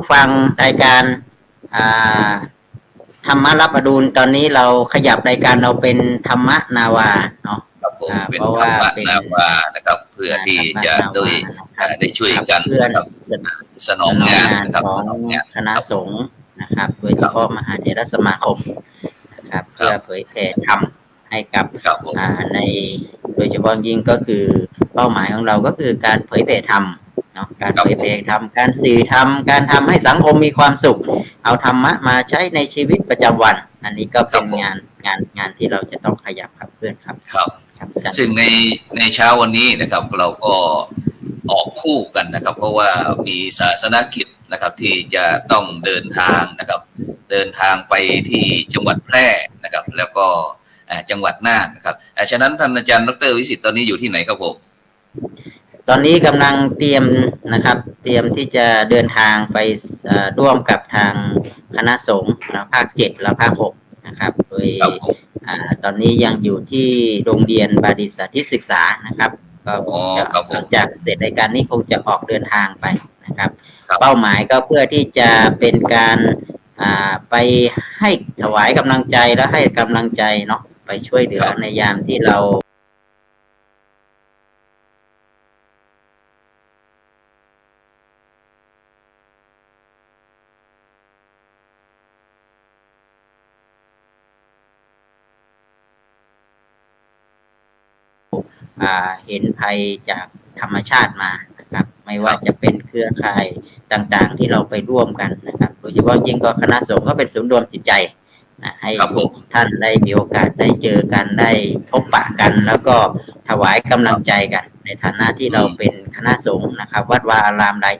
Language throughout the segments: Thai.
ผู้ฟังรายการอ่าธรรมรับอดุลตอนนี้เราขยับรายการเราเป็นธรรมนาวาเนาะครับผมเป็นเพราะธรรมว่าเป็นนาวานะครับเพื่อที่ธรรมจะนาโดยวานะครับได้ช่วยขับกันเคลื่อนนะครับสสนองงานนองงานนะครับของสนองงานคณะครับสงฆ์นะครับโดยครับเฉพาะมหาเถรสมาคมนะครับครัเพื่อบเผยแผ่ธรรมให้กับครับผมในโดยเฉพาะยิ่งก็คือเป้าหมายของเราก็คือการเผยแผ่ธรรมเนาะการครับผมเผยแผ่ธรรมการสื่อธรรมการทำให้สังคมมีความสุขเอาธรรมะมาใช้ในชีวิตประจำวันอันนี้ก็เป็นงานที่เราจะต้องขยับขับเคลื่อนครับครับครับอาจารย์ซึ่งในเช้าวันนี้นะครับเราก็ออกคู่กันนะครับเพราะว่ามีศาสนกิจนะครับที่จะต้องเดินทางนะครับเดินทางไปที่จังหวัดแพร่นะครับแล้วก็จังหวัดน่านนะครับฉะนั้นท่านอาจารย์ดร.วิสิทธิ์ตอนนี้อยู่ที่ไหนครับผมตอนนี้กำลังเตรียมนะครับเตรียมที่จะเดินทางไปร่วมกับทางคณะสงฆ์ภาค7และภาค6นะครับโดยครับผมตอนนี้ยังอยู่ที่โรงเรียนบาดิสาธิตศึกษานะครับก็คอ๋องจะครับผมหลังจากเสร็จรายการนี้คงจะออกเดินทางไปนะครับครับเป้าหมายก็เพื่อที่จะเป็นการไปให้ถวายกำลังใจและให้กำลังใจเนาะไปช่วยเหลือในยามที่เราเห็นภัยจากธรรมชาติมานะครับไม่ว่าจะเป็นเครือข่ายต่างๆที่เราไปร่วมกันนะครับโดยเฉพาะยิ่งก็คณะสงฆ์ก็เป็นศูนย์รวมจิตใจนะให้ทุกท่านได้มีโอกาสได้เจอกันได้พบปะกันแล้วก็ถวายกำลังใจกันในฐานะที่เราเป็นคณะสงฆ์นะครับวัดวาอารามหลาย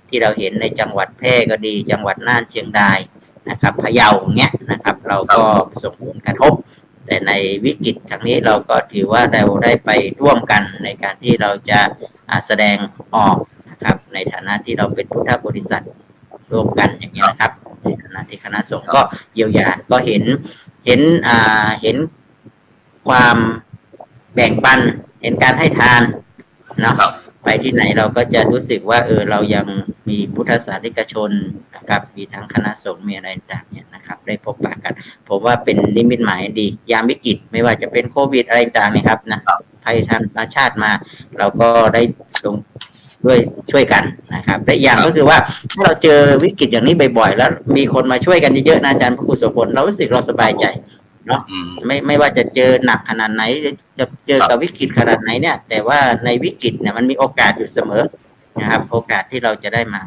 ที่เราเห็นในจังหวัดแพร่ก็ดีจังหวัดน่านเชียงรายนะครับพะเยาเงี้ยนะครับเราก็ส่งผลกระทบแต่ในวิกฤตครั้งนี้เราก็ถือว่าเราได้ไปร่วมกันในการที่เราจะแสดงออกนะครับในฐานะที่เราเป็นพุทธบริษัทร่วมกันอย่างนี้นะครับในฐานะที่คณะสงฆ์ก็เยียวยาก็เห็นความแบ่งปันเห็นการให้ทานเนาะไปที่ไหนเราก็จะรู้สึกว่าเรายังมีพุทธศาสนิกชนนะครับมีทั้งคณะสงฆ์มีอะไรต่างเนี่ยนะครับได้พบปะกันผมว่าเป็นนิมิตหมายดียามวิกฤตไม่ว่าจะเป็นโควิดอะไรต่างเนี่ยครับนะภัยทางธรรมชาติมาเราก็ได้ลงด้วยช่วยกันนะครับและอย่างก็คือว่าถ้าเราเจอวิกฤตอย่างนี้บ่อยๆแล้วมีคนมาช่วยกันเยอะๆนะอาจารย์พระครูโสพลเรารู้สึกเราสบายใจเนาะไม่ว่าจะเจอหนักขนาดไหนจะเจอกับวิกฤตขนาดไหนเนี่ยแต่ว่าในวิกฤตเนี่ยมันมีโอกาสอยู่เสมอนะครับโอกาสที่เราจะได้มา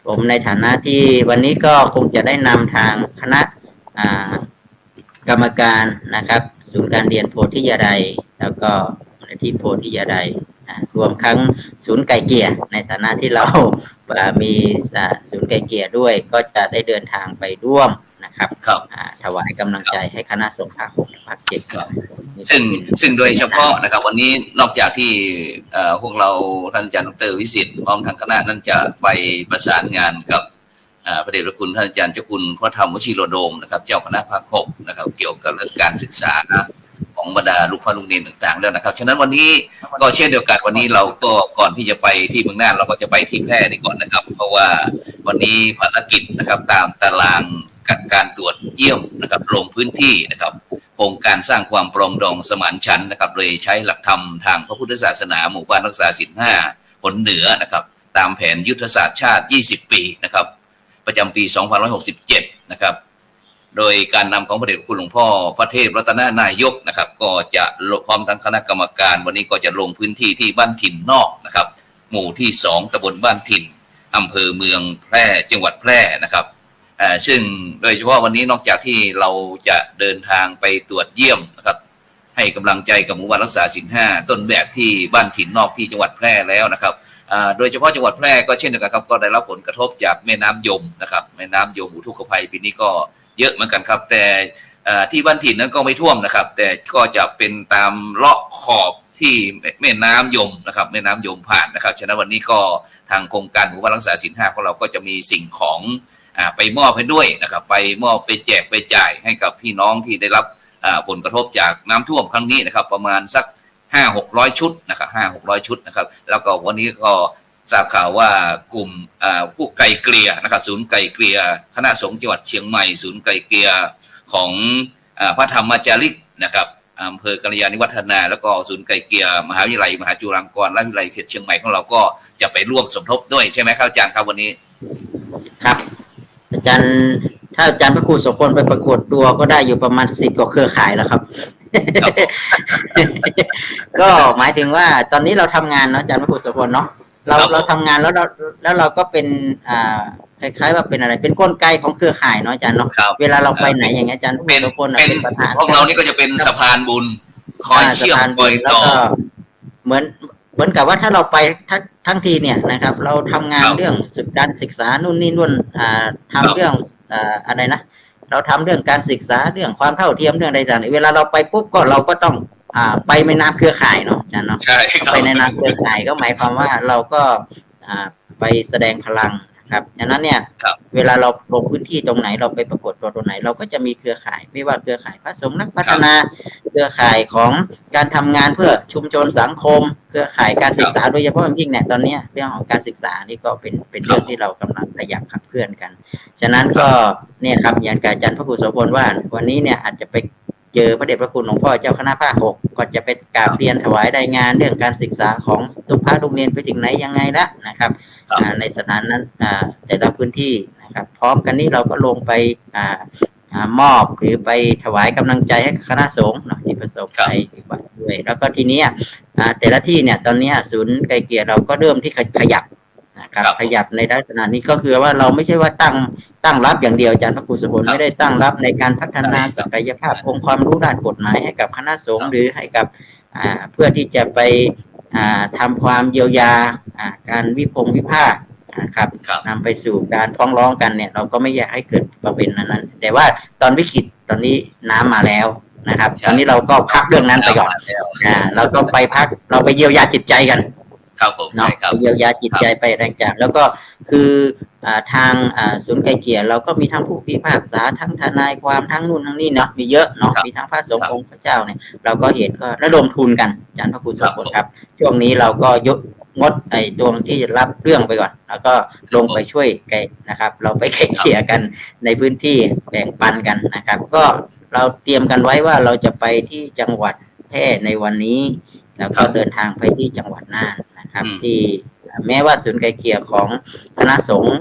ผมในฐานะที่วันนี้ก็คงจะได้นำทางคณะกรรมการนะครับศูนย์การเรียนโพธิยาไดแล้วก็ที่โพธิยาไดรวมทั้งศูนย์ไก่เกียร์ในฐานะที่เรามีศูนย์ไก่เกียร์ด้วยก็จะได้เดินทางไปร่วมนะครับถวายกำลังใจให้คณะสงฆ์ภาค6ภาค7ซึ่งโดยเฉพาะนะครับวันนี้นอกจากที่พวกเราท่านอาจารย์ดร.วิสิทธิ์พร้อมทางคณะนั้นจะไปประสานงานกับพระเดชพระคุณท่านอาจารย์เจ้าคุณพระธรรมวชิโรโดมนะครับเจ้าคณะภาค6นะครับเกี่ยวกับเรื่องการศึกษาของบรรดาลูกพ่อลูกเนรต่างๆแล้วนะครับฉะนั้นวันนี้ก็เช่นเดียวกันวันนี้เราก็ก่อนที่จะไปที่เมืองน่านเราก็จะไปที่แพร่นี่ก่อนนะครับเพราะว่าวันนี้ภารกิจนะครับตามตารางการตรวจเยี่ยมนะครับลงพื้นที่นะครับโครงการสร้างความปรองดองสมานฉันท์นะครับโดยใช้หลักธรรมทางพระพุทธศาสนาหมู่บ้านรักษาศีล5 หนเหนือนะครับตามแผนยุทธศาสตร์ชาติ20 ปีนะครับประจำปี2567นะครับโดยการนำของพระเดชพระคุณหลวงพ่อพระเทพรัตนนายกนะครับก็จะพร้อมทั้งคณะกรรมการวันนี้ก็จะลงพื้นที่ที่บ้านถิ่นนอกนะครับหมู่ที่2ตำบลบ้านถิ่นอำเภอเมืองแพร่จังหวัดแพร่นะครับซึ่งโดยเฉพาะวันนี้นอกจากที่เราจะเดินทางไปตรวจเยี่ยมนะครับให้กำลังใจกับหมู่บ้านรักษาศีล5ต้นแบบที่บ้านถิ่นนอกที่จังหวัดแพร่แล้วนะครับโดยเฉพาะจังหวัดแพร่ก็เช่นเดียวกันครับก็ได้รับผลกระทบจากแม่น้ำยมนะครับแม่น้ำยมอุทกภัยปีนี้ก็เยอะเหมือนกันครับแต่ที่บ้านถิ่นนั้นก็ไม่ท่วมนะครับแต่ก็จะเป็นตามเลาะขอบที่แม่น้ำยมนะครับแม่น้ำยมผ่านนะครับฉะนั้นวันนี้ก็ทางโครงการหมู่บ้านรักษาศีล5ของเราก็จะมีสิ่งของไปมอบให้ด้วยนะครับไปมอบไปแจกไปจ่ายให้กับพี่น้องที่ได้รับผลกระทบจากน้ำท่วมครั้งนี้นะครับประมาณสัก500-600 ชุดนะครับ500-600 ชุดนะครับแล้วก็วันนี้ก็ ทราบข่าวว่ากลุ่มผู้ไกลเกลี่ยนะครับศูนย์ไกลเกลี่ยคณะสงฆ์จังหวัดเชียงใหม่ศูนย์ไกลเกลี่ยของพระธรรมจาริกนะครับอำเภอกัลยาณิวัฒนาแล้วก็ศูนย์ไกลเกลี่ยมหาวิทยาลัยมหาจุฬาลงกรณราชวิทยาลัยเขตเชียงใหม่ของเราก็จะไปร่วมสมทบด้วยใช่ไหมครับอาจารย์ครับวันนี้ครับอาจารย์ถ้าอาจารย์พระครูโสพลไปประกวดตัวก็ได้อยู่ประมาณ10กว่าเครือข่ายแล้วครับ ก็หมายถึงว่าตอนนี้เราทำงานเนาะอาจารย์พระครูโสพลเนาะเราทำงานแล้วเราก็เป็นคล้ายๆว่าเป็นอะไรเป็นกลไกของเครือข่ายเนาะอาจารย์เนาะเวลาเราไปไหนอย่างเงี้ยอาจารย์พระครูโสพลเป็นประธานพวกเรานี่ก็จะเป็นสะพานบุญคอยเชื่อมคอยต่อเหมือนกับว่าถ้าเราไปทั้งทีเนี่ยนะครับเราทำงานเรื่องการศึกษานู่นนี่นู่นทำเรื่องอะไรนะเราทำเรื่องการศึกษาเรื่องความเท่าเทียมเรื่องอะไรต่างๆเวลาเราไปปุ๊บก็เราก็ต้องไปในนามเครือข่ายเนาะอาจารย์เนาะไปในนามเครือข่ายก็หมายความว่าเราก็ไปแสดงพลังครับฉะนั้นเนี่ยเวลาเราลงพื้นที่ตรงไหนเราไปปรากฏตัวตรงไหนเราก็จะมีเครือข่ายไม่ว่าเครือข่ายพระสงฆ์นักพัฒนาเครือข่ายของการทำงานเพื่อชุมชนสังคมเครือข่ายการศึกษาโดยเฉพาะยิ่งเนี่ยตอนนี้เรื่องของการศึกษานี่ก็เป็นเรื่องที่เรากำลังขยับขับเคลื่อนกันฉะนั้นก็เนี่ยครับอย่างอาจารย์พระครูโสพลว่าวันนี้เนี่ยอาจจะไปเจอพระเดชพระคุณหลวงพ่อเจ้าคณะภาค 6ก็จะไปกราบเรียนถวายรายงานเรื่องการศึกษาของทุกพระทุกเรียนไปถึงไหนยังไงละนะครับในสถานนั้นแต่ละพื้นที่นะครับพร้อมกันนี้เราก็ลงไปมอบหรือไปถวายกำลังใจให้คณะสงฆ์ที่ประสบภัยด้วยแล้วก็ทีนี้แต่ละที่เนี่ยตอนนี้ศูนย์ไกลเกลี่ยเราก็เริ่มที่ขยับนะครับขยับในลักษณะนี้ก็คือว่าเราไม่ใช่ว่าตั้งรับอย่างเดียวอาจารย์พระครูโสพลไม่ได้ตั้งรับในการพัฒนาศักยภาพองค์ความรู้ด้านกฎหมายให้กับคณะสงฆ์หรือให้กับเพื่อที่จะไปทำความเยียวยาการวิพากษ์ครับนำไปสู่การฟ้องร้องกันเนี่ยเราก็ไม่อยากให้เกิดประเด็นนั้นแต่ว่าตอนวิกฤตตอนนี้น้ำมาแล้วนะครับตอนนี้เราก็พักเรื่องนั้นไปก่อนเราก็ไปพักเราไปเยียวยาจิตใจกันเนาะเยียวยาจิตใจไปแรงจากแล้วก็คือทางศูนย์ไกลเกลี่ยเราก็มีทั้งผู้พิพากษาทั้งทนายความทั้งนู่นทั้งนี่เนาะมีเยอะเนาะมีทั้งพระสงฆ์องค์พระเจ้าเนี่ยเราก็เห็นก็ระดมทุนกันอาจารย์พระครูโสพลครับช่วงนี้เราก็งดไอ้ตัวที่จะรับเรื่องไปก่อนแล้วก็ลงไปช่วยไกลนะครับเราไปไกลเกลี่ยกันในพื้นที่แบ่งปันกันนะครับก็เราเตรียมกันไว้ว่าเราจะไปที่จังหวัดแพร่ในวันนี้แล้วก็เดินทางไปที่จังหวัดน่านนะครับที่แม้ว่าศูนย์ไกลเกลี่ยของคณะสงฆ์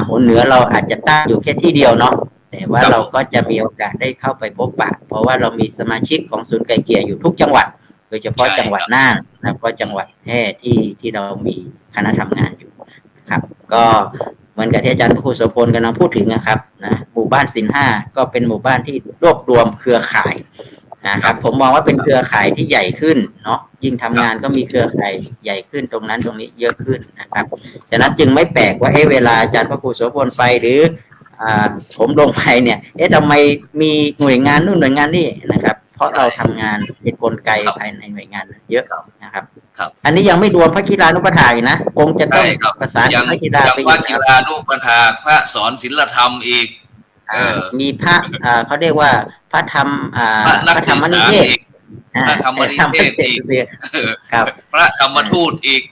หัวเหนือเราอาจจะตั้งอยู่แค่ที่เดียวเนาะแต่ว่าเราก็จะมีโอกาสได้เข้าไปพบปะเพราะว่าเรามีสมาชิกของศูนย์ไกลเกลี่ยอยู่ทุกจังหวัดโดยเฉพาะจังหวัดน่านแล้วก็จังหวัดแพร่ที่เรามีคณะทำงานอยู่นะครับก็เหมือนกับที่อาจารย์ครูโสพลกำลังพูดถึงนะครับนะหมู่บ้านศิลป์5ก็เป็นหมู่บ้านที่รวบรวมเครือข่ายนะครับผมมองว่าเป็นเครือข่ายที่ใหญ่ขึ้นเนาะยิ่งทำงานก็มีเครือข่ายใหญ่ขึ้นตรงนั้นตรงนี้เยอะขึ้นนะครับฉะนั้นจึงไม่แปลกว่าเวลาอาจารย์พระครูโสพลไปหรือผมลงไปเนี่ยทำไมมีหน่วยงานนู่นหน่วยงานนี่นะครับเพราะเราทำงานเป็นกลไกภายในหน่วยงานเยอะนะครับอันนี้ยังไม่รวมพระกีฬานุปถาอีกนะคงจะต้องประสานพระกีฬาไปอีกพระกีฬานุปถาพระสอนศิลธรรมอีกมีพระเขาเรียกว่าพระธรรมพระธรรมนิเทศพระธรรมนิเทศอีกครับพระธรรมทูตอีก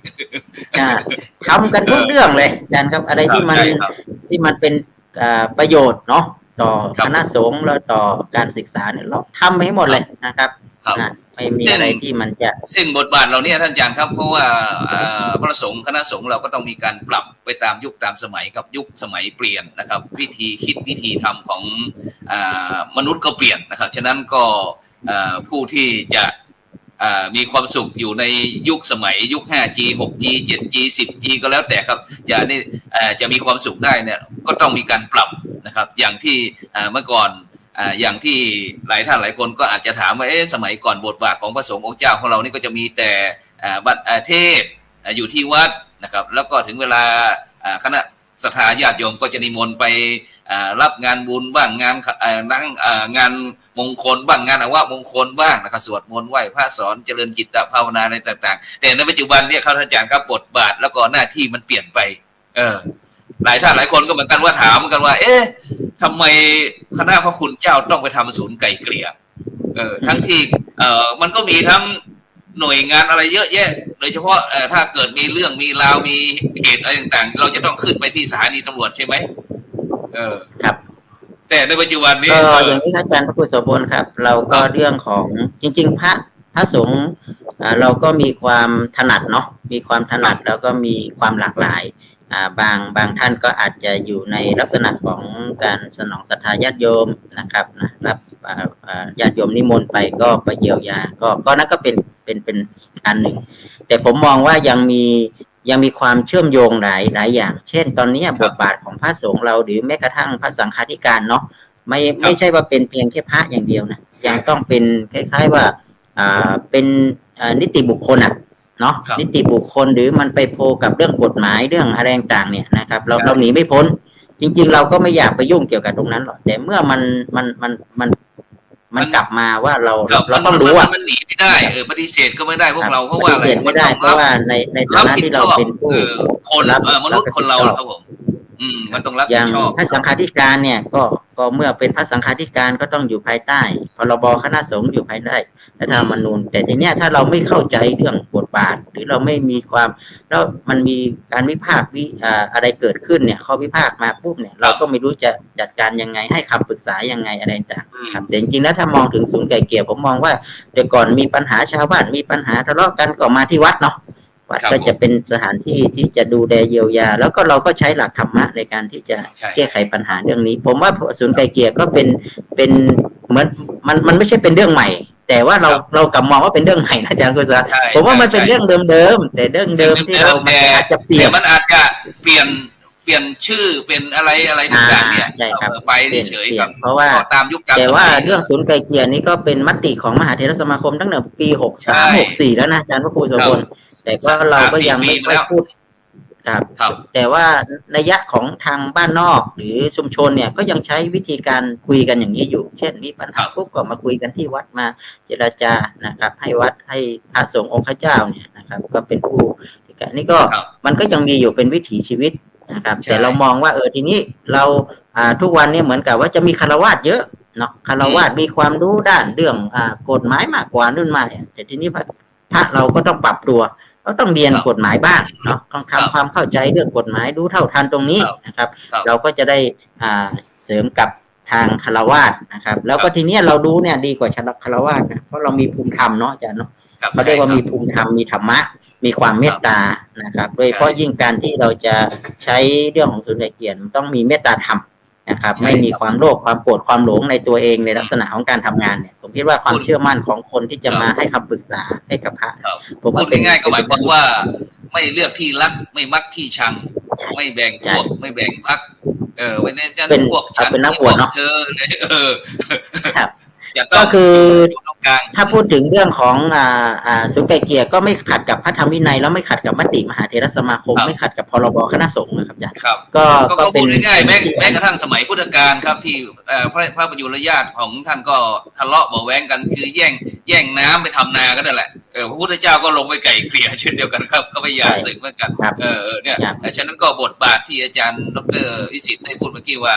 ทำกันทุกเรื่องเลยอาจารย์ครับอะไรที่มันเป็นประโยชน์เนาะต่อคณะสงฆ์แล้วต่อการศึกษาเนี่ยเราทำให้หมดเลยนะครับไม่มีอะไรที่มันจะซึ่งบทบาทเราเนี่ยท่านอาจารย์ครับเพราะว่าพระสงฆ์คณะสงฆ์เราก็ต้องมีการปรับไปตามยุคตามสมัยกับยุคสมัยเปลี่ยนนะครับวิธีคิดวิธีทำของมนุษย์ก็เปลี่ยนนะครับฉะนั้นก็ผู้ที่จะมีความสุขอยู่ในยุคสมัยยุค 5G 6G 7G 10G ก็แล้วแต่ครับจะมีความสุขได้เนี่ยก็ต้องมีการปรับนะครับอย่างที่เมื่อก่อนอย่างที่หลายท่านหลายคนก็อาจจะถามว่าสมัยก่อนบทบาทของพระสงฆ์องค์เจ้าของเรานี่ก็จะมีแต่บัตรเทศอยู่ที่วัดนะครับแล้วก็ถึงเวลาคณะศรัทธาญาติโยมก็จะนิมนต์ไปรับงานบุญบ้างงานมงคลบ้างงานอวมงคลบ้างนะครับสวดมนต์ไหว้พระสอนเจริญจิตภาวนาในต่างๆแต่ในปัจจุบันเนี่ยครับท่านอาจารย์ครับบทบาทแล้วก็หน้าที่มันเปลี่ยนไปหลายท่านหลายคนก็เหมือนกันว่าถามกันว่าทำไมคณะพระคุณเจ้าต้องไปทำศูนย์ไกลเกลี่ยทั้งที่มันก็มีทั้ง หน่วยงานอะไรเยอะแยะโดยเฉพาะถ้าเกิดมีเรื่องมีราวมีเหตุอะไรต่างๆเราจะต้องขึ้นไปที่สถานีตำรวจใช่ไหมครับแต่ในปัจจุบันนี้ก็อย่างนี้ครับอาจารย์พระครูโสพลครับเราก็เรื่องของจริงๆพระสงฆ์เราก็มีความถนัดเนาะมีความถนัดแล้วก็มีความหลากหลายบางท่านก็อาจจะอยู่ในลักษณะของการสนองศรัทธาญาติโยมนะครับนะรับญาติโยมนิมนต์ไปก็ไปเยียวยาก็นั่นก็เป็นอันหนึ่งแต่ผมมองว่ายังมีความเชื่อมโยงหลายอย่างเช่นตอนนี้บทบาทของพระสงฆ์เราหรือแม้กระทั่งพระสังฆาธิการเนาะไม่ใช่ว่าเป็นเพียงแค่พระอย่างเดียวนะยังต้องเป็นคล้ายๆว่าเป็นนิติบุคคลเนาะนิติบุคคลหรือมันไปโพกับเรื่องกฎหมายเรื่องอะไรต่างเนี่ยนะครับเราหนีไม่พ้นจริงๆเราก็ไม่อยากไปยุ่งเกี่ยวกับตรงนั้นหรอกแต่เมื่อมันกลับมาว่าเราต้องรู้ว่ามันหนีไม่ได้ปฏิเสธก็ไม่ได้พวกเราเพราะว่าอะไรไม่ได้เพราะว่าในฐานะที่เราเป็นผู้คนมนุษย์คนเราครับผมมันต้องรับผิดชอบพระสังฆาธิการเนี่ยก็เมื่อเป็นพระสังฆาธิการก็ต้องอยู่ภายใต้พรบคณะสงฆ์อยู่ภายใต้รัฐธรรมนูญแต่ทีเนี้ยถ้าเราไม่เข้าใจเรื่องบทบาทหรือเราไม่มีความแล้วมันมีการวิพากษ์อะไรเกิดขึ้นเนี่ยข้อวิพากษ์มาปุ๊บเนี่ยเราก็ไม่รู้จะจัดการยังไงให้คำปรึกษายังไงอะไรต่างครับแต่จริงๆแล้วถ้ามองถึงศูนย์ไกลเกลี่ยผมมองว่าเดี๋ยวก่อนมีปัญหาชาวบ้านมีปัญหาทะเลาะกันก็มาที่วัดเนาะวัดก็จะเป็นสถานที่ที่จะดูแลเยียวยาแล้วก็เราก็ใช้หลักธรรมะในการที่จะแก้ไขปัญหาเรื่องนี้ผมว่าศูนย์ไกลเกลี่ยก็เป็นเหมือนมันไม่ใช่เป็นเรื่องใหม่แต่ว่าเรากลับมองว่าเป็นเรื่องใหม่นะอาจารย์กุศลผมว่ามันเป็นเรื่องเดิมๆแต่เรื่องเดิมที่เราอาจจะเปลี่ยนมันอาจจะเปลี่ยนชื่อเป็นอะไรต่างๆเนี่ยไปเฉยๆครับเพราะว่าตามยุคการแต่ว่าเรื่องศูนย์ไกลเกลี่ยนี้ก็เป็นมติของมหาเถรสมาคมตั้งแต่ปี63-64แล้วนะอาจารย์พระครูโสพลแต่ก็เราก็ยังไม่ค่อยพูดครับแต่ว่านัยยะของทางบ้านนอกหรือชุมชนเนี่ยก็ยังใช้วิธีการคุยกันอย่างนี้อยู่เช่นมีปัญหาปุ๊บก็มาคุยกันที่วัดมาเจรจานะครับให้วัดให้พระสงฆ์องค์เจ้าเนี่ยนะครับก็เป็นผู้นี่ก็มันก็ยังมีอยู่เป็นวิถีชีวิตนะครับแต่เรามองว่าทีนี้เราทุกวันนี้เหมือนกับว่าจะมีฆราวาสเยอะเนาะฆราวาสมีความรู้ด้านเรื่องกฎหมายมากกว่ารุ่นใหม่แต่ทีนี้พระเราก็ต้องปรับตัวก็ต้องเรียนกฎหมายบ้างเนาะต้องทำความเข้าใจเรื่องกฎหมายรู้เท่าทันตรงนี้นะครับเราก็จะได้เสริมกับทางฆราวาสนะครับแล้วก็ทีนี้เรารู้เนี่ยดีกว่าฆราวาสนะเพราะเรามีภูมิธรรมเนาะอาจารย์เนาะเขาเรียกว่ามีภูมิธรรมมีธรรมะมีความเมตตานะครับโดยเฉพาะยิ่งการที่เราจะใช้เรื่องของศูนย์ไกลเกลี่ยต้องมีเมตตาธรรมนะครับไม่มีความโลภความโกรธความหลงในตัวเองในลักษณะของการทำงานเนี่ยผมคิดว่าความเชื่อมั่นของคนที่จะมาให้คำปรึกษาให้กับพระผมพูดง่ายๆก็หมายความว่าไม่เลือกที่รักไม่มักที่ชังไม่แบ่งพวกไม่แบ่งพรรควันนี้จะพวกฉันเป็นนักบวชเนาะครับก็คือถ้าพูดถึงเรื่องของศูนย์ไกลเกลี่ยก็ไม่ขัดกับพระธรรมวินัยแล้วไม่ขัดกับมติมหาเถรสมาคมไม่ขัดกับพรบคณะสงฆ์นะครับอาจารย์ก็พูดง่ายๆแม้กระทั่งสมัยพุทธกาลครับที่พระประยุรญาติของท่านก็ทะเลาะเบาะแว้งกันคือแย่งน้ำไปทำนาก็นั่นแหละพระพุทธเจ้าก็ลงไปไกล่เกลี่ยเช่นเดียวกันครับก็ไม่อยากสึกเหมือนกันเนี่ยฉะนั้นก็บทบาทที่อาจารย์ดร.วิสิทธิ์ได้พูดเมื่อกี้ว่า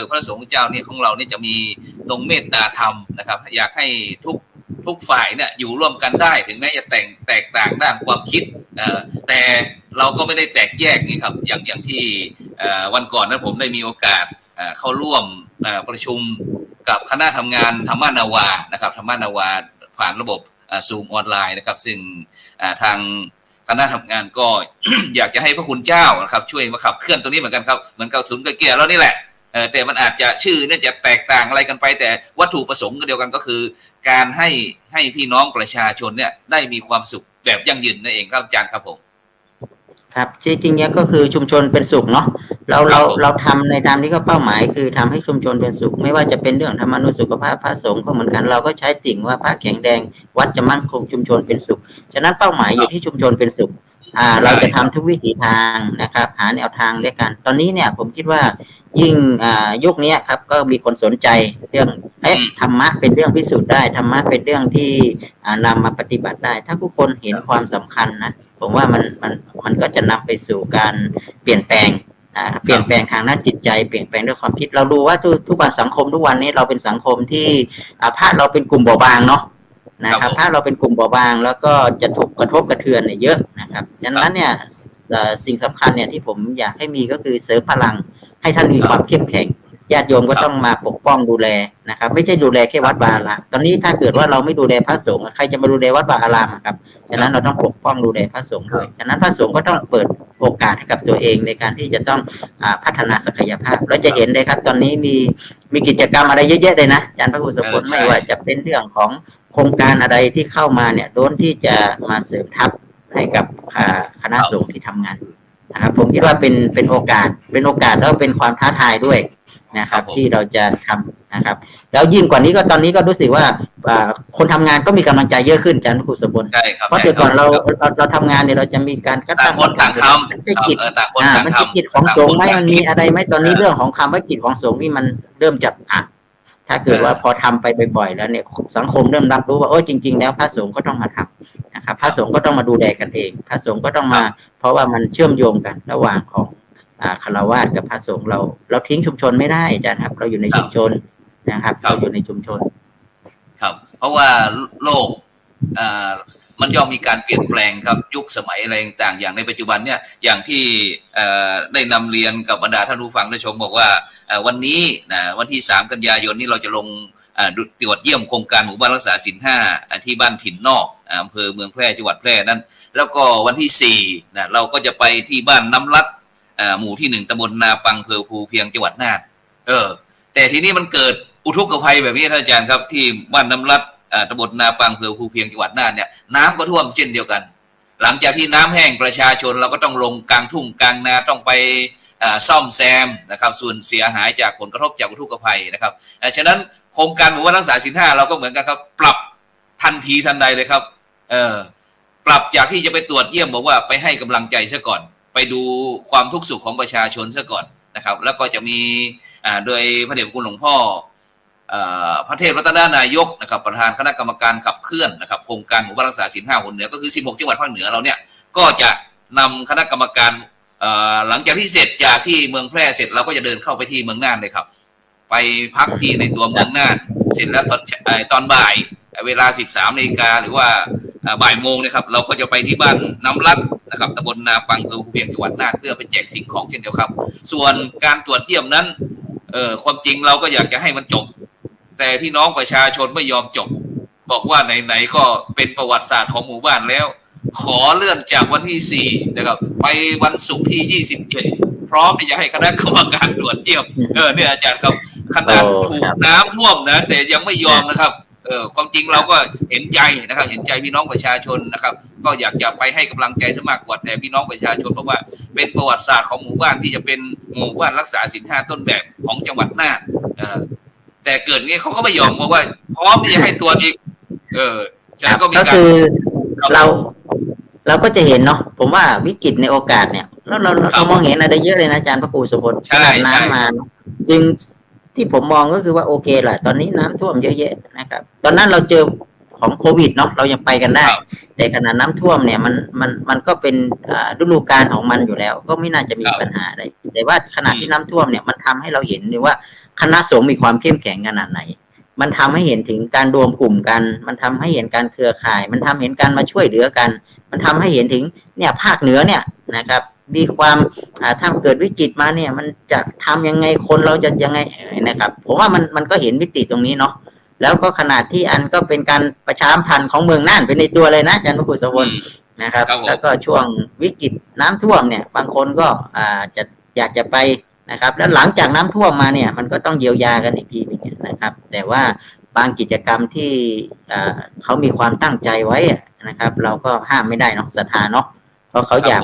พระสงฆ์เจ้าเนี่ยของเราเนี่ยจะมีตรงเมตตาธรรมนะครับอยากให้ทุกฝ่ายเนี่ยอยู่ร่วมกันได้ถึงแม้จะแตกต่างด้านความคิดแต่เราก็ไม่ได้แตกแยกนี่ครับอย่างที่วันก่อนนั้นผมได้มีโอกาสเข้าร่วมประชุมกับคณะทำงานธรรมนาวานะครับธรรมนาวาผ่านระบบซูมออนไลน์นะครับซึ่งทางคณะทำงานก็ อยากจะให้พระคุณเจ้านะครับช่วยมาขับเคลื่อนตรงนี้เหมือนกันครับเหมือนกับศูนย์ไกลเกลี่ยแล้วนี่แหละแต่มันอาจจะชื่อเนี่ยจะแตกต่างอะไรกันไปแต่วัตถุประสงค์ก็เดียวกันก็คือการให้พี่น้องประชาชนเนี่ยได้มีความสุขแบบยั่งยืนนั่นเองครับอาจารย์ครับผมครับจริงๆเนี่ยก็คือชุมชนเป็นสุขเนาะเราทำในตามที่ก็เป้าหมายคือทำให้ชุมชนเป็นสุขไม่ว่าจะเป็นเรื่องธรรมานุสุขภาพพระสงฆ์ก็เหมือนกันเราก็ใช้ติ่งว่าพระแข็งแรงวัดจะมั่นคงชุมชนเป็นสุขฉะนั้นเป้าหมายอยู่ที่ชุมชนเป็นสุขเราจะทำทุกวิถีทางนะครับหาแนวทางด้วยกันตอนนี้เนี่ยผมคิดว่ายิ่งยุคนี้ครับก็มีคนสนใจเรื่องธรรมะเป็นเรื่องพิสูจน์ได้ธรรมะเป็นเรื่องที่นำมาปฏิบัติได้ถ้าผู้คนเห็นความสำคัญนะผมว่ามันก็จะนำไปสู่การเปลี่ยนแปลงทางด้านจิตใจเปลี่ยนแปลงด้วยความคิดเราดูว่าทุกวันสังคมทุกวันนี้เราเป็นสังคมที่พระเราเป็นกลุ่มเบาบางเนาะ นะครับถ้าเราเป็นกลุ่มเบาบางแล้วก็จะถูกกระทบกระเทือนเนี่ยเยอะนะครับดังนั้นเนี่ยสิ่งสำคัญเนี่ยที่ผมอยากให้มีก็คือเสริมพลังให้ท่านมีความเข้มแข็งญาติโยมก็ต้องมาปกป้องดูแลนะครับไม่ใช่ดูแลแค่วัดวาอารามตอนนี้ถ้าเกิดว่าเราไม่ดูแลพระสงฆ์ใครจะมาดูแลวัดวาอารามครับฉะนั้นเราต้องปกป้องดูแลพระสงฆ์ด้วยฉะนั้นพระสงฆ์ก็ต้องเปิดโอกาสให้กับตัวเองในการที่จะต้องพัฒนาศักยภาพเราจะเห็นเลยครับตอนนี้มีกิจกรรมอะไรเยอะๆเลยนะอาจารย์พระครูสมพลไม่ว่าจะเป็นเรื่องของโครงการอะไรที่เข้ามาเนี่ยล้วนที่จะมาเสริมทัพให้กับคณะสงฆ์ที่ทำงานนะครับผมคิดว่าเป็นโอกาสแล้วเป็นความท้าทายด้วยนะครับที่เราจะทำนะครับแล้วยิ่งกว่านี้ก็ตอนนี้ก็รู้สึกว่าคนทำงานก็มีกำลังใจเยอะขึ้นอาจารย์ครูสมบูรณ์เพราะแต่ก่อนเราทำงานเนี่ยเราจะมีการกระตั้งคนต่างทำมันจะกิจมันจะกิจของสงฆ์ไหมมันมีอะไรไหมตอนนี้เรื่องของคำว่ากิจของสงฆ์นี่มันเริ่มจะถ้าเกิดว่าพอทำไปบ่อยๆแล้วเนี่ยสังคมเริ่มรับรู้ว่าโอ้จริงๆแล้วพระสงฆ์ก็ต้องมาทำนะครับพระสงฆ์ก็ต้องมาดูแลกันเองพระสงฆ์ก็ต้องมาเพราะว่ามันเชื่อมโยงกันระหว่างของฆราวาสกับพระสงฆ์เราทิ้งชุมชนไม่ได้อาจารย์ครับเราอยู่ในชุมชนนะครับเราอยู่ในชุมชนครับเพราะว่าโลกมันย่อมมีการเปลี่ยนแปลงครับยุคสมัยอะไรต่างๆอย่างในปัจจุบันเนี่ยอย่างที่ได้นำเรียนกับบรรดาท่านผู้ฟังได้ชมบอกว่าวันนี้วันที่3 กันยายนนี้เราจะลงตรวจเยี่ยมโครงการหมู่บ้านรักษาศีล 5ที่บ้านถิ่นนอกอำเภอเมืองแพร่จังหวัดแพร่นั้นแล้วก็วันที่4เราก็จะไปที่บ้านน้ำลัดหมู่ที่1ตำบลนาปังอำเภอภูเพียงจังหวัดน่านแต่ทีนี้มันเกิดอุทกภัยแบบนี้ท่านอาจารย์ครับที่บ้านน้ำลัดตำบลนาปังอำเภอภูเพียงจังหวัดน่านเนี่ยน้ำก็ท่วมเช่นเดียวกันหลังจากที่น้ำแห้งประชาชนเราก็ต้องลงกลางทุ่งกลางนาต้องไปซ่อมแซมนะครับส่วนเสียหายจากผลกระทบจากอุทกภัยนะครับฉะนั้นโครงการหมู่บ้านรักษาศีล 5เราก็เหมือนกันครับปรับทันทีทันใดเลยครับปรับจากที่จะไปตรวจเยี่ยมบอกว่าไปให้กำลังใจซะก่อนไปดูความทุกข์สุขของประชาชนซะก่อนนะครับแล้วก็จะมีโดยพระเดชพระคุณหลวงพ่อพระเทพรัตนานายกนะครับประธานคณะกรรมการขับเคลื่อนนะครับโครงการหมู่บ้านรักษาศีล 5คนเหนือก็คือ16จังหวัดภาคเหนือเราเนี่ยก็จะนำคณะกรรมการหลังจากที่เสร็จจากที่เมืองแพร่เสร็จเราก็จะเดินเข้าไปที่เมืองน่านเลยครับไปพักที่ในตัวเมืองน่านเสร็จแล้วตอนบ่ายเวลา 13 นาฬิกาหรือว่าบ่ายโมงนะครับเราก็จะไปที่บ้านน้ำลัดนะครับตำบลนาปังอำเภอภูเพียงจังหวัดน่านเพื่อไปแจกสิ่งของเช่นเดียวกันส่วนการตรวจเยี่ยมนั้นความจริงเราก็อยากจะให้มันจบแต่พี่น้องประชาชนไม่ยอมจบบอกว่าไหนๆก็เป็นประวัติศาสตร์ของหมู่บ้านแล้วขอเลื่อนจากวันที่4นะครับไปวันศุกร์ที่27พร้อมที่จะให้คณะกรรมการตรวจเยี่ยมเนี่ยอาจารย์ครับขนาดถูกน้ำท่วมนะแต่ยังไม่ยอมนะครับความจริงเราก็เห็นใจนะครับเห็นใจพี่น้องประชาชนนะครับก็อยากจะไปให้กำลังใจซะมากกว่าแต่พี่น้องประชาชนเพราะว่าเป็นประวัติศาสตร์ของหมู่บ้านที่จะเป็นหมู่บ้านรักษาศีล 5ต้นแบบของจังหวัดน่านแต่เกิดงี้เขาก็ไม่ยอมบอกว่าพร้อมที่จะให้ตัวอีกจะก็มีการก็คือเราก็จะเห็นเนาะผมว่าวิกฤตในโอกาสเนี่ยเรามองเห็นอะไรเยอะเลยนะอาจารย์พระครูสมพลขนาดน้ำมาซึ่งที่ผมมองก็คือว่าโอเคแหละตอนนี้น้ำท่วมเยอะแยะนะครับตอนนั้นเราเจอของโควิดเนาะเรายังไปกันได้แต่ขนาดน้ำท่วมเนี่ยมันก็เป็นฤดูกาลของมันอยู่แล้วก็ไม่น่าจะมีปัญหาอะไรแต่ว่าขนาดที่น้ำท่วมเนี่ยมันทำให้เราเห็นเลยว่าคณะสงฆ์มีความเข้มแข็งขนาดไหนมันทำให้เห็นถึงการรวมกลุ่มกันมันทำให้เห็นการเครือข่ายมันทำเห็นการมาช่วยเหลือกันมันทำให้เห็นถึงเนี่ยภาคเหนือเนี่ยนะครับมีความถ้าเกิดวิกฤตมาเนี่ยมันจะทำยังไงคนเราจะยังไงนะครับผมว่ามันก็เห็นมิติตรงนี้เนาะแล้วก็ขนาดที่อันก็เป็นการประชาสัมพันธ์ของเมืองน่านเป็นในตัวเลยนะอาจารย์พระครูสมพลนะครับแล้วก็ช่วงวิกฤตน้ำท่วมเนี่ยบางคนก็จะอยากจะไปนะครับแล้วหลังจากน้ำท่วมมาเนี่ยมันก็ต้องเยียวยากันอีกทีนึงนะครับแต่ว่าบางกิจกรรมที่เขามีความตั้งใจไว้นะครับเราก็ห้ามไม่ได้เนาะศรัทธาเนาะเพราะเขาอยาก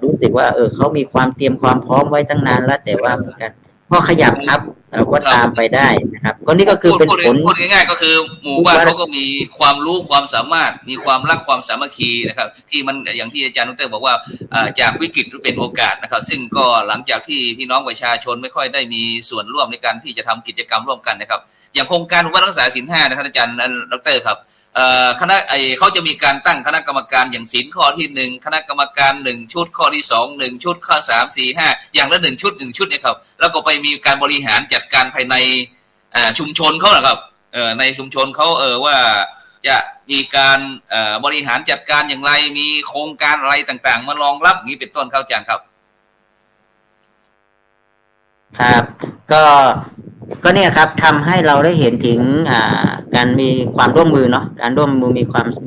รู้สึกว่าเขามีความเตรียมความพร้อมไว้ตั้งนานแล้วแต่ว่าเหมือนกันพอขยับครับเราก็ตามไปได้นะครับก็นี่ก็คือเป็นผลพูดง่ายๆก็คือหมู่บ้านเขาก็มีความรู้ความสามารถมีความรักความสามัคคีนะครับที่มันอย่างที่อาจารย์ดร.บอกว่าจากวิกฤตเป็นโอกาสนะครับซึ่งก็หลังจากที่พี่น้องประชาชนไม่ค่อยได้มีส่วนร่วมในการที่จะทำกิจกรรมร่วมกันนะครับอย่างโครงการหมู่บ้านรักษาศีล 5นะครับอาจารย์ดร.ครับคณะเขาจะมีการตั้งคณะกรรมการอย่างศีลข้อที่1คณะกรรมการ1ชุดข้อที่2 1ชุดข้อ3 4 5อย่างละ1ชุดเนี่ยครับแล้วก็ไปมีการบริหารจัดการภายในชุมชนเขานะครับในชุมชนเขาว่าจะ มีการบริหารจัดการอย่างไรมีโครงการอะไรต่างๆมารองรับนี้เป็นต้นครับอาจารย์ครับครับก็เนี่ยครับทำให้เราได้เห็นถึงการมีความร่วมมือเนาะการร่วมมือ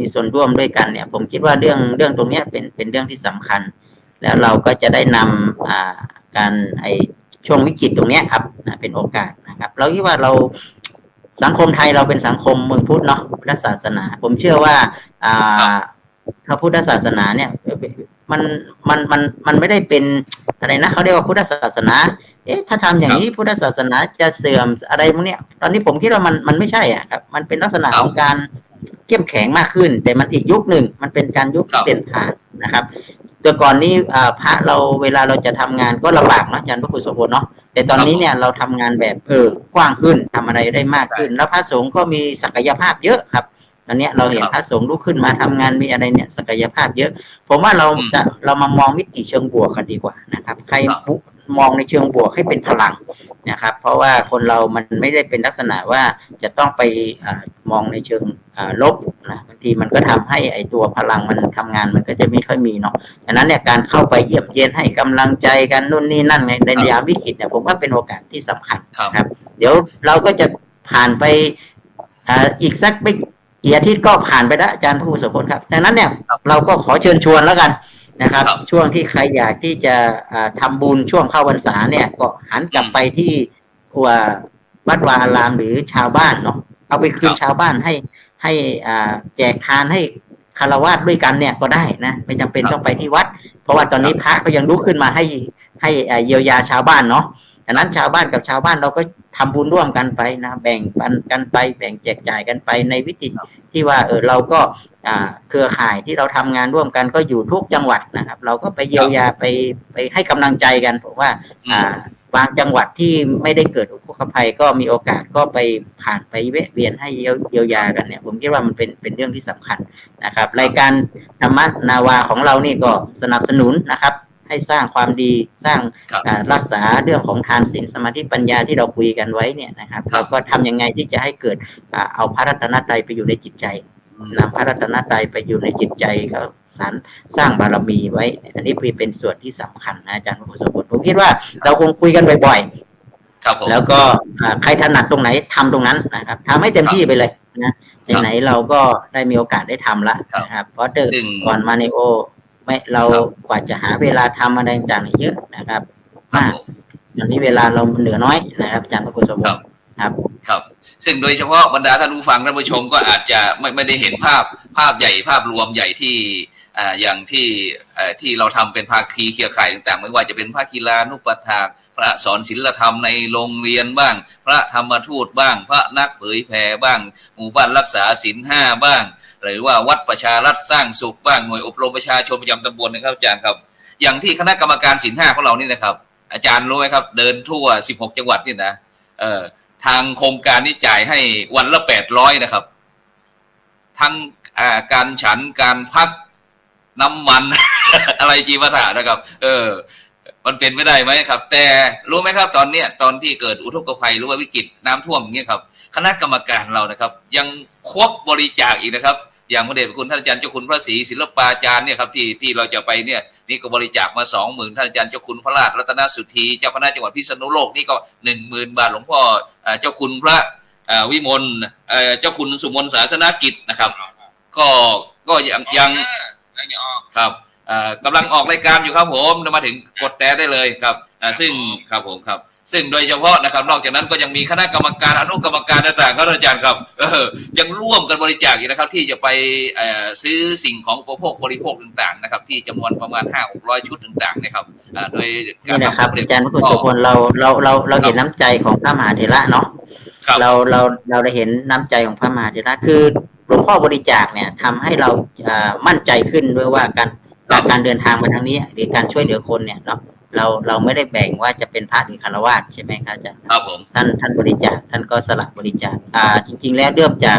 มีส่วนร่วมด้วยกันเนี่ยผมคิดว่าเรื่องตรงนี้เป็นเรื่องที่สำคัญแล้วเราก็จะได้นำการช่วงวิกฤตตรงนี้ครับเป็นโอกาสนะครับเราคิดว่าเราสังคมไทยเราเป็นสังคมเมืองพุทธเนาะพุทธศาสนาผมเชื่อว่าพระพุทธศาสนาเนี่ยมันไม่ได้เป็นอะไรนะเขาเรียกว่าพุทธศาสนาถ้าทำอย่างนี้พุทธศาสนาจะเสื่อมอะไรพวกนี้ตอนนี้ผมคิดว่ามันไม่ใช่ครับมันเป็นลักษณะของการเข้มแข็งมากขึ้นแต่มันอีกยุคหนึ่งมันเป็นการยุคเปลี่ยนผ่านนะครับแต่ก่อนนี้พระเราเวลาเราจะทำงานก็ลำบากนะอาจารย์พระครูโสพลเนาะแต่ตอนนี้เนี่ยเราทำงานแบบกว้างขึ้นทำอะไรได้มากขึ้นแล้วพระสงฆ์ก็มีศักยภาพเยอะครับตอนนี้เราเห็นพระสงฆ์ลุกขึ้นมาทำงานมีอะไรเนี่ยศักยภาพเยอะผมว่าเรามามองมิติเชิงบวกกันดีกว่านะครับใครมองในเชิงบวกให้เป็นพลังนะครับเพราะว่าคนเรามันไม่ได้เป็นลักษณะว่าจะต้องไปมองในเชิงลบนะบางทีมันก็ทำให้ตัวพลังมันทำงานมันก็จะไม่ค่อยมีเนาะฉะนั้นเนี่ยการเข้าไปเยี่ยมเยียนให้กำลังใจกันนู่นนี่นั่นในยามวิกฤตเนี่ยผมว่าเป็นโอกาสที่สำคัญครับเดี๋ยวเราก็จะผ่านไปอีกสักไม่กี่อาทิตย์ก็ผ่านไปแล้วอาจารย์ผู้สุพจน์ครับดังนั้นเนี่ยเราก็ขอเชิญชวนแล้วกันนะครับช่วงที่ใครอยากที่จะทำบุญช่วงเข้าพรรษาเนี่ยก็หันกลับไปที่วัดวาอารามหรือชาวบ้านเนาะเอาไปคืนชาวบ้านให้แจกทานให้คฤหัสถ์ด้วยกันเนี่ยก็ได้นะไม่จำเป็นต้องไปที่วัดเพราะว่าตอนนี้พระก็ยังลุกขึ้นมาให้เยียวยาชาวบ้านเนาะดังนั้นชาวบ้านกับชาวบ้านเราก็ทำบุญร่วมกันไปนะแบ่งปันกันไปแบ่งแจกจ่ายกันไปในวิธีที่ว่าเราก็เครือข่ายที่เราทำงานร่วมกันก็อยู่ทุกจังหวัดนะครับเราก็ไปเยียวยาไปให้กำลังใจกันผมว่าบางจังหวัดที่ไม่ได้เกิดอุทกภัยก็มีโอกาสก็ไปผ่านไปแวะเวียนให้เยียวยากันเนี่ยผมคิดว่ามันเป็นเรื่องที่สำคัญนะครับรายการธรรมนาวาของเรานี่ก็สนับสนุนนะครับให้สร้างความดีสร้างรักษาเรื่องของทานศีลสมาธิปัญญาที่เราคุยกันไว้เนี่ยนะครับเราก็ทำยังไงที่จะให้เกิดเอาพระรัตนตรัยไปอยู่ในจิตใจนำพระรัตนตรัยไปอยู่ในจิตใจเขาสร้างบารมีไว้อันนี้เป็นส่วนที่สำคัญนะอาจารย์พระครูโสพลผมคิดว่าเราคงคุยกันบ่อยๆแล้วก็ใครถนัดตรงไหนทำตรงนั้นนะครับทำให้เต็มที่ไปเลยนะไหนเราก็ได้มีโอกาสได้ทำละนะครับเพราะก่อนมาในโอไม่เรากว่าจะหาเวลาทำอะไรต่างๆเยอะนะครับมากตอนนี้เวลาเราเหลือน้อยนะครับอาจารย์พระครูโสพลครับซึ่งโดยเฉพาะบรรดาท่านผู้ฟังท่านผู้ชมก็อาจจะไม่ได้เห็นภาพใหญ่ภาพรวมใหญ่ที่อย่างที่เราทำเป็นภาคีเครือข่ายต่างๆไม่ว่าจะเป็นภาคีลานุปถากพระสอนศีลธรรมในโรงเรียนบ้างพระธรรมทูตบ้างพระนักเผยแผ่บ้างหมู่บ้านรักษาศีล5บ้างหรือว่าวัดประชารัฐสร้างสุขบ้างหน่วยอบรมประชาชนประจำตำบลนะครับอาจารย์ครับอย่างที่คณะกรรมการศีล5ของเรานี่นะครับอาจารย์รู้ไหมครับเดินทั่ว16จังหวัดนี่นะทางโครงการนี้จ่ายให้วันละ800นะครับทั้งการฉันการพักน้ำมัน อะไรจีวรนะครับมันเป็นไม่ได้ไหมครับแต่รู้ไหมครับตอนที่เกิดอุทกภัยหรือว่าวิกฤตน้ำท่วมอย่างเงี้ยครับคณะกรรมการเรานะครับยังควักบริจาคอีกนะครับอย่างพระเดชพระคุณท่านอาจารย์เจ้าคุณพระศรีศิลปาจารย์เนี่ยครับที่เราจะไปเนี่ยนี่ก็บริจาคมา 20,000 ท่านอาจารย์เจ้าคุณพระราชรัตนสุธีเจ้าคณะจังหวัดพิษณุโลกนี่ก็ 10,000 บาทหลวงพ่อเจ้าคุณพระวิมลเจ้าคุณสุมนศาสนกิจนะครับก็ยังครับกำลังออกรายการอยู่ครับผมมาถึงกดแต่ได้เลยครับซึ่งครับผมครับซึ่งโดยเฉพาะนะครับนอกจากนั้นก็ยังมีคณะกรรมการอนุกรรมการต่างๆครับอาจารย์ครับยังร่วมกันบริจาคอีกนะครับที่จะไปซื้อสิ่งของอุปโภคบริโภคต่างๆนะครับที่จำนวนประมาณ 500-600 ชุดต่างๆนะครับโดยนี่นะครับอาจารย์พระครูโสพลเราเห็นน้ำใจของพระมหาเถระเนาะเราได้เห็นน้ำใจของพระมหาเถระคือหลวงพ่อบริจาคเนี่ยทำให้เรามั่นใจขึ้นด้วยว่าการเดินทางมาทางนี้หรือการช่วยเหลือคนเนี่ยเนาะเราไม่ได้แบ่งว่าจะเป็นพระหรือฆราวาสใช่ไหมครับอาจารย์ครับผมท่านบริจาคท่านก็สละบริจาคจริงๆแล้วเริ่มจาก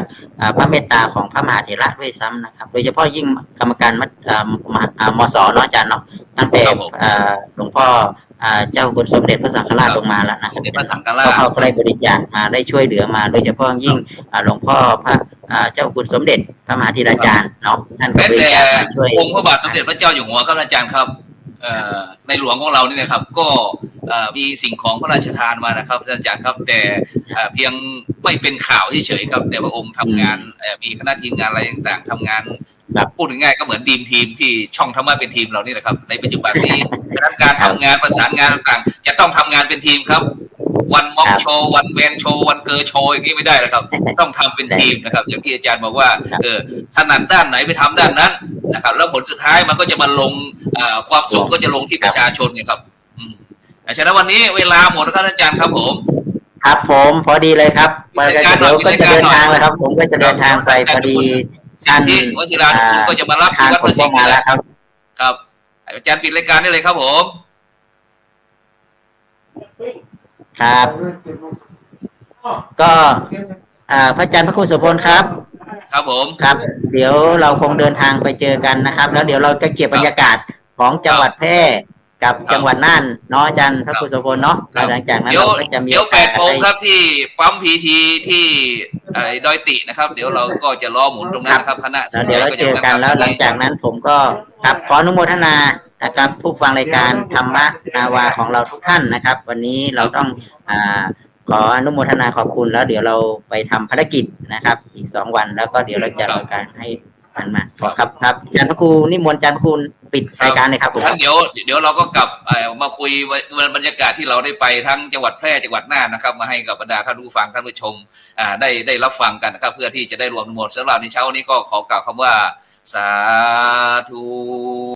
พระเมตตาของพระมหาเถระด้วยซ้ำนะครับโดยเฉพาะยิ่งกรรมการมส.เนาะอาจารย์เนาะตั้งแต่หลวงพ่อเจ้าคุณสมเด็จพระสังฆราชลงมาแล้วนะครับเขาได้บริจาคมาได้ช่วยเหลือมาโดยเฉพาะยิ่งหลวงพ่อพระ เจ้าคุณสมเด็จพระมหาธีราจารย์เนาะท่านก็ แม้ บริ แต่ จาคมาช่วย องค์พระบาทสมเด็จพระเจ้าอยู่หัวครับอาจารย์ครับในหลวงของเรานี่นะครับก็มีสิ่งของพระราชทานมานะครับอาจารย์ครับแต่เพียงไม่เป็นข่าวเฉยๆครับแต่พระองค์ทำงานมีคณะทีมงานอะไรต่างๆทำงานพูดง่ายๆก็เหมือนทีมที่ช่องธรรมะเป็นทีมเรานี่แหละครับในปัจจุบันนี้ดังนั้นการทำงานประสานงานต่างๆจะต้องทำงานเป็นทีมครับวันม็อบโชว์วันแวนโชว์วันเกอร์โชว์อย่างนี้ไม่ได้นะครับต้องทำเป็นทีมนะครับอย่างที่อาจารย์บอกว่าถนัดด้านไหนไปทำด้านนั้นนะครับแล้วผลสุดท้ายมันก็จะมาลงความสุขก็จะลงที่ประชาชนไงครับฉะนั้นวันนี้เวลาหมดแล้วครับอาจารย์ครับผมครับผมพอดีเลยครับเดี๋ยวก็จะเดินทางแล้วครับผมก็จะเดินทางไปพอดีท่านวชิราคุณก็จะมารับที่วัดพระสิงห์แล้วครับครับอาจารย์ปิดรายการได้เลยครับผมครับก็พระอาจารย์พระครูโสพลครับครับผมครับเดี๋ยวเราคงเดินทางไปเจอกันนะครับแล้วเดี๋ยวเราจะเก็บบรรยากาศของจังหวัดแพร่กับจังหวัดน่านเนาะอาจารย์พระครูโสพลเนาะหลังจากนั้นเราก็จะมีเดี๋ยว8 โมงครับที่ปั๊มพีทีที่ดอยตินะครับเดี๋ยวเราก็จะล้อหมุนตรงนั้นนะครับคณะเดี๋ยวเราเจอกันแล้วหลังจากนั้นผมก็ครับขออนุโมทนานะครับผู้ฟังรายการธรรมะนาวาของเราทุกท่านนะครับ วันนี้เราต้องขออนุโมทนาขอบคุณแล้วเดี๋ยวเราไปทำภารกิจนะครับอีก2 วันแล้วก็เดี๋ยวเราจะทำการให้มันมาครับอาจารย์พระครูนิมนต์อาจารย์พระครูปิดรายการเลยครับผมเดี๋ยวเราก็กลับมาคุยบรรยากาศที่เราได้ไปทั้งจังหวัดแพร่จังหวัดน่านนะครับมาให้กับบรรดาท่านผู้ฟังท่านผู้ชมได้รับฟังกันนะครับเพื่อที่จะได้รวมทั้งหมดสำหรับในเช้านี้ก็ขอกล่าวคำว่าสาธุ